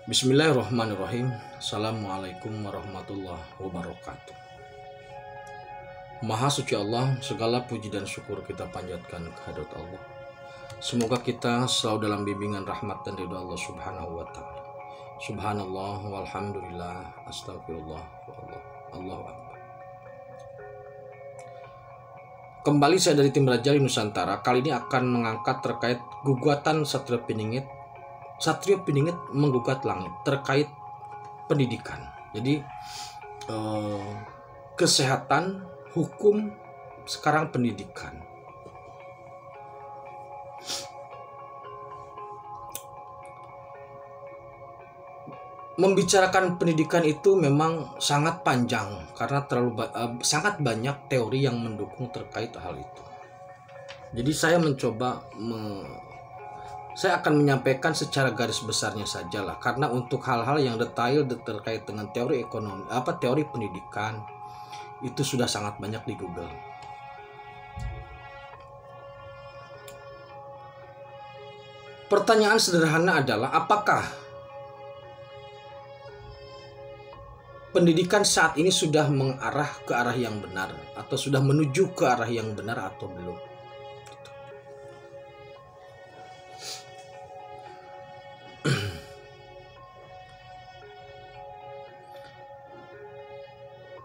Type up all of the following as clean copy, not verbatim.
Bismillahirrahmanirrahim. Assalamualaikum warahmatullahi wabarakatuh. Maha suci Allah, segala puji dan syukur kita panjatkan kehadirat Allah. Semoga kita selalu dalam bimbingan rahmat dan ridha Allah Subhanahu wa taala. Subhanallah walhamdulillah, astagfirullah wallah, Allahu akbar. Kembali saya dari tim Rajali Nusantara. Kali ini akan mengangkat terkait gugatan Satrio Piningit. Satrio Piningit menggugat langit terkait pendidikan. Jadi kesehatan, hukum, sekarang pendidikan. Membicarakan pendidikan itu memang sangat panjang karena sangat banyak teori yang mendukung terkait hal itu. Jadi saya saya akan menyampaikan secara garis besarnya sajalah, karena untuk hal-hal yang detail terkait dengan teori ekonomi, teori pendidikan itu sudah sangat banyak di Google. Pertanyaan sederhana adalah, apakah pendidikan saat ini sudah mengarah ke arah yang benar atau sudah menuju ke arah yang benar atau belum?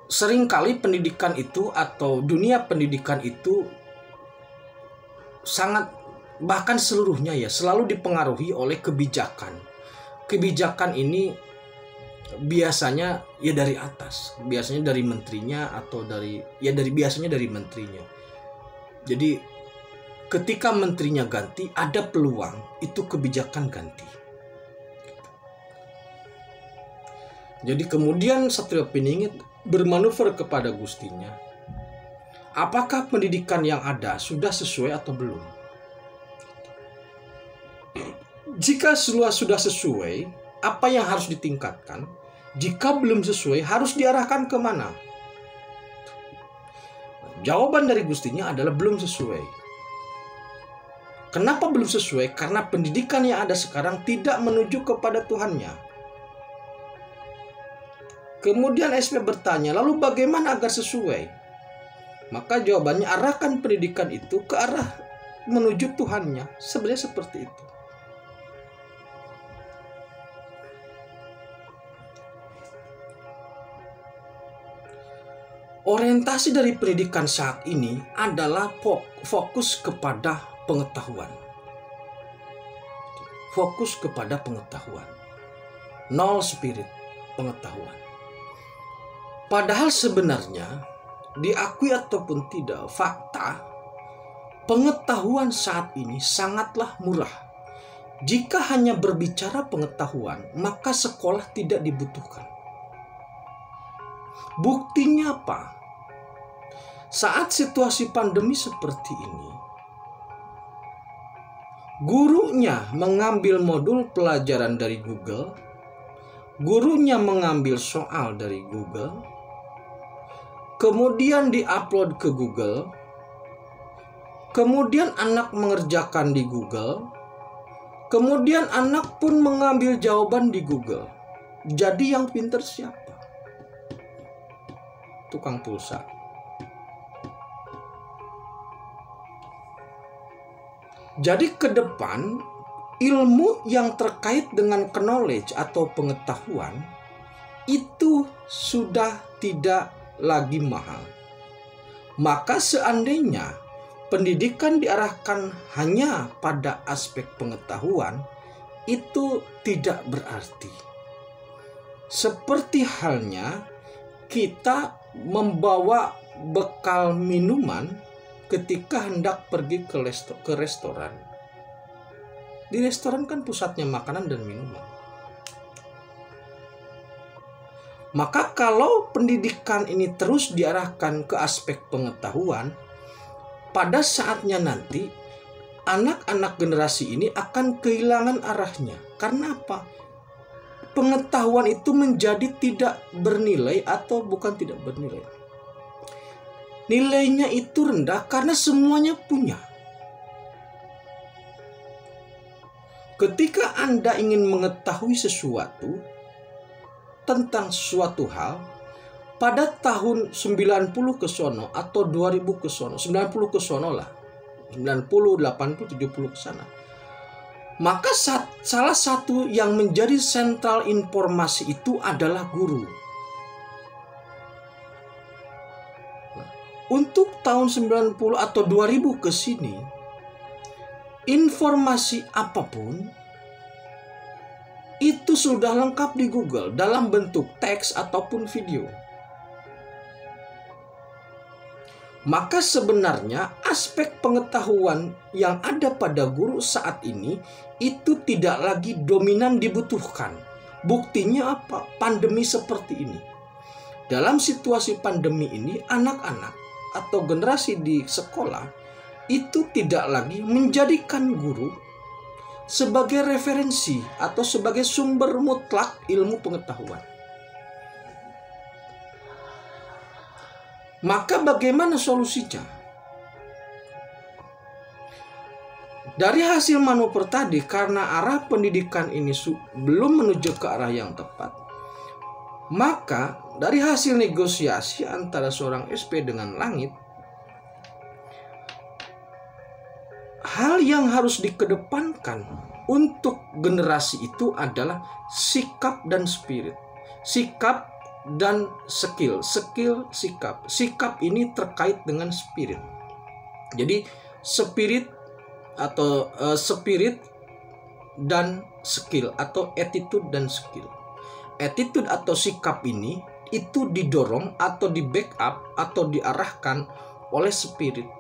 Seringkali pendidikan itu atau dunia pendidikan itu bahkan seluruhnya selalu dipengaruhi oleh kebijakan. Kebijakan ini biasanya dari atas, biasanya dari menterinya atau biasanya dari menterinya. Jadi ketika menterinya ganti, ada peluang itu kebijakan ganti. Jadi kemudian Satrio Piningit bermanuver kepada gustinya, apakah pendidikan yang ada sudah sesuai atau belum? Jika sudah sesuai, apa yang harus ditingkatkan? Jika belum sesuai, harus diarahkan kemana? Jawaban dari gustinya adalah belum sesuai. Kenapa belum sesuai? Karena pendidikan yang ada sekarang tidak menuju kepada Tuhannya. Kemudian SP bertanya, lalu bagaimana agar sesuai? Maka jawabannya, arahkan pendidikan itu ke arah menuju Tuhannya. Sebenarnya seperti itu. Orientasi dari pendidikan saat ini adalah fokus kepada pengetahuan. Fokus kepada pengetahuan. Nol spirit, pengetahuan. Padahal sebenarnya, diakui ataupun tidak, fakta pengetahuan saat ini sangatlah murah. Jika hanya berbicara pengetahuan, maka sekolah tidak dibutuhkan. Buktinya apa? Saat situasi pandemi seperti ini, gurunya mengambil modul pelajaran dari Google, gurunya mengambil soal dari Google, kemudian diupload ke Google, kemudian anak mengerjakan di Google, kemudian anak pun mengambil jawaban di Google. Jadi yang pintar siapa? Tukang pulsa. Jadi ke depan, ilmu yang terkait dengan knowledge atau pengetahuan itu sudah tidak lagi mahal. Maka seandainya pendidikan diarahkan hanya pada aspek pengetahuan, itu tidak berarti. Seperti halnya kita membawa bekal minuman ketika hendak pergi ke restoran. Di restoran kan pusatnya makanan dan minuman. Maka kalau pendidikan ini terus diarahkan ke aspek pengetahuan, pada saatnya nanti anak-anak generasi ini akan kehilangan arahnya. Karena apa? Pengetahuan itu menjadi tidak bernilai atau bukan tidak bernilai. Nilainya itu rendah karena semuanya punya. ketika Anda ingin mengetahui sesuatu tentang suatu hal, pada tahun 90 ke sono atau 2000 ke sono, 90 ke sono lah, 90, 80, 70 ke sana, maka salah satu yang menjadi sentral informasi itu adalah guru. Untuk tahun 90 atau 2000 ke sini, informasi apapun itu sudah lengkap di Google dalam bentuk teks ataupun video. Maka sebenarnya aspek pengetahuan yang ada pada guru saat ini itu tidak lagi dominan dibutuhkan. Buktinya apa? Pandemi seperti ini. Dalam situasi pandemi ini, anak-anak atau generasi di sekolah itu tidak lagi menjadikan guru sebagai referensi atau sebagai sumber mutlak ilmu pengetahuan. Maka bagaimana solusinya? Dari hasil manuver tadi, karena arah pendidikan ini belum menuju ke arah yang tepat, maka dari hasil negosiasi antara seorang SP dengan langit, hal yang harus dikedepankan untuk generasi itu adalah sikap dan spirit. Sikap dan skill, sikap. Sikap ini terkait dengan spirit. Jadi spirit atau spirit dan skill atau attitude dan skill. Attitude atau sikap ini itu didorong atau di backup atau diarahkan oleh spirit.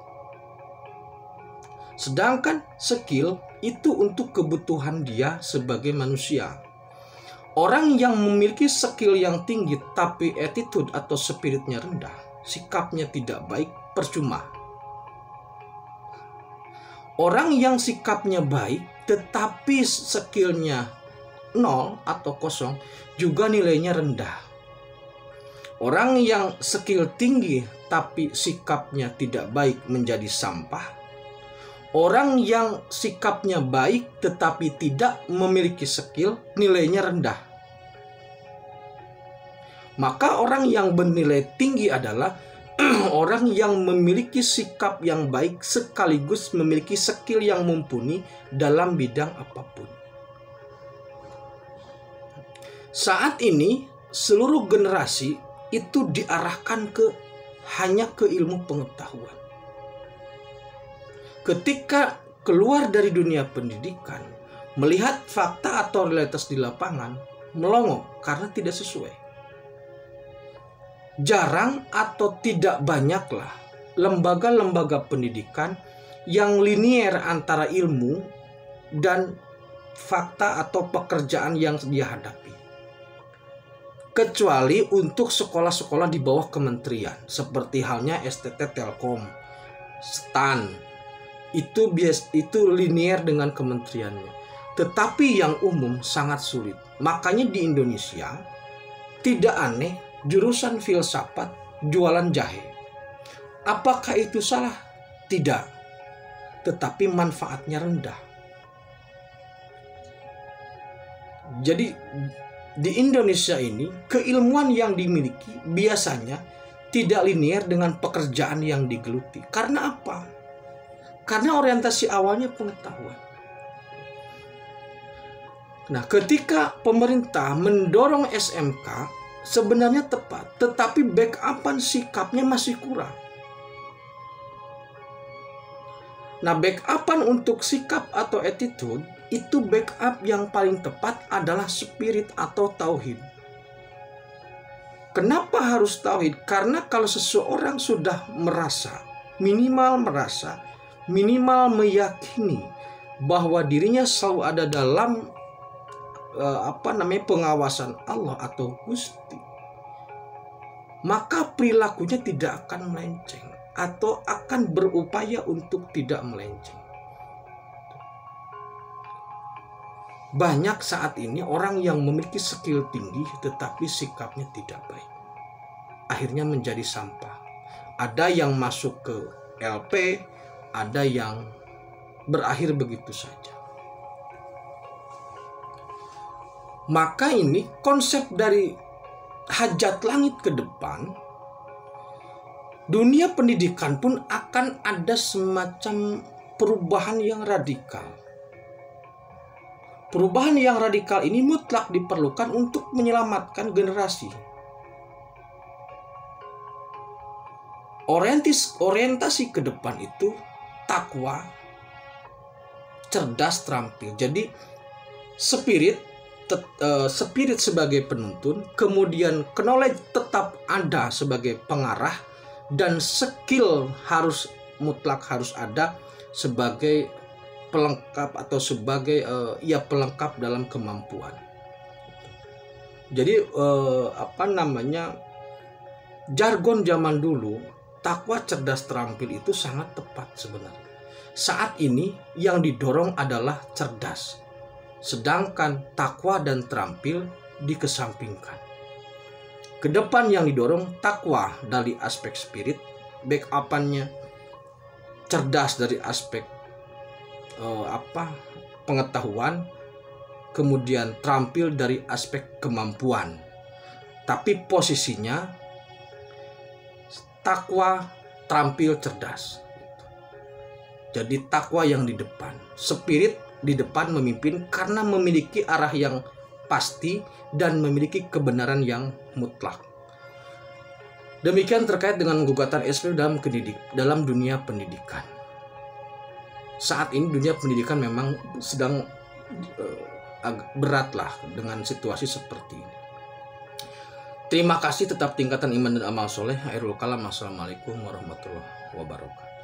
Sedangkan skill itu untuk kebutuhan dia sebagai manusia. Orang yang memiliki skill yang tinggi tapi attitude atau spiritnya rendah, sikapnya tidak baik, percuma. Orang yang sikapnya baik tetapi skillnya nol atau kosong, juga nilainya rendah. Orang yang skill tinggi tapi sikapnya tidak baik menjadi sampah. Orang yang sikapnya baik tetapi tidak memiliki skill, nilainya rendah. Maka orang yang bernilai tinggi adalah orang yang memiliki sikap yang baik sekaligus memiliki skill yang mumpuni dalam bidang apapun. Saat ini seluruh generasi itu diarahkan hanya ke ilmu pengetahuan. Ketika keluar dari dunia pendidikan, melihat fakta atau realitas di lapangan, melongo karena tidak sesuai. Jarang atau tidak banyaklah lembaga-lembaga pendidikan yang linier antara ilmu dan fakta atau pekerjaan yang dia hadapi. Kecuali untuk sekolah-sekolah di bawah kementerian, seperti halnya STT Telkom, STAN, itu linier dengan kementeriannya. Tetapi yang umum sangat sulit. Makanya di Indonesia tidak aneh jurusan filsafat jualan jahe. Apakah itu salah? Tidak. Tetapi manfaatnya rendah. Jadi di Indonesia ini keilmuan yang dimiliki biasanya tidak linier dengan pekerjaan yang digeluti. Karena apa? Karena orientasi awalnya pengetahuan. Nah, ketika pemerintah mendorong SMK sebenarnya tepat, tetapi backupan sikapnya masih kurang. Nah, backupan untuk sikap atau attitude itu backup yang paling tepat adalah spirit atau tauhid. Kenapa harus tauhid? Karena kalau seseorang sudah minimal meyakini bahwa dirinya selalu ada dalam pengawasan Allah atau Gusti, maka perilakunya tidak akan melenceng atau akan berupaya untuk tidak melenceng. Banyak saat ini orang yang memiliki skill tinggi tetapi sikapnya tidak baik, akhirnya menjadi sampah. Ada yang masuk ke LP, ada yang berakhir begitu saja. Maka ini konsep dari hajat langit ke depan, dunia pendidikan pun akan ada semacam perubahan yang radikal. Perubahan yang radikal ini mutlak diperlukan untuk menyelamatkan generasi. Orientasi ke depan itu takwa, cerdas, terampil. Jadi spirit sebagai penuntun, kemudian knowledge tetap ada sebagai pengarah, dan skill mutlak harus ada sebagai pelengkap atau sebagai pelengkap dalam kemampuan. Jadi jargon zaman dulu, takwa, cerdas, terampil itu sangat tepat sebenarnya. Saat ini yang didorong adalah cerdas, sedangkan takwa dan terampil dikesampingkan. Kedepan yang didorong takwa dari aspek spirit, backupannya cerdas dari aspek pengetahuan, kemudian terampil dari aspek kemampuan. Tapi posisinya takwa, terampil, cerdas. Jadi takwa yang di depan, spirit di depan memimpin karena memiliki arah yang pasti dan memiliki kebenaran yang mutlak. Demikian terkait dengan gugatan SP dalam dunia pendidikan. Saat ini dunia pendidikan memang sedang agak berat lah dengan situasi seperti ini. Terima kasih, tetap tingkatan iman dan amal soleh. Akhirul kalam. Assalamualaikum warahmatullahi wabarakatuh.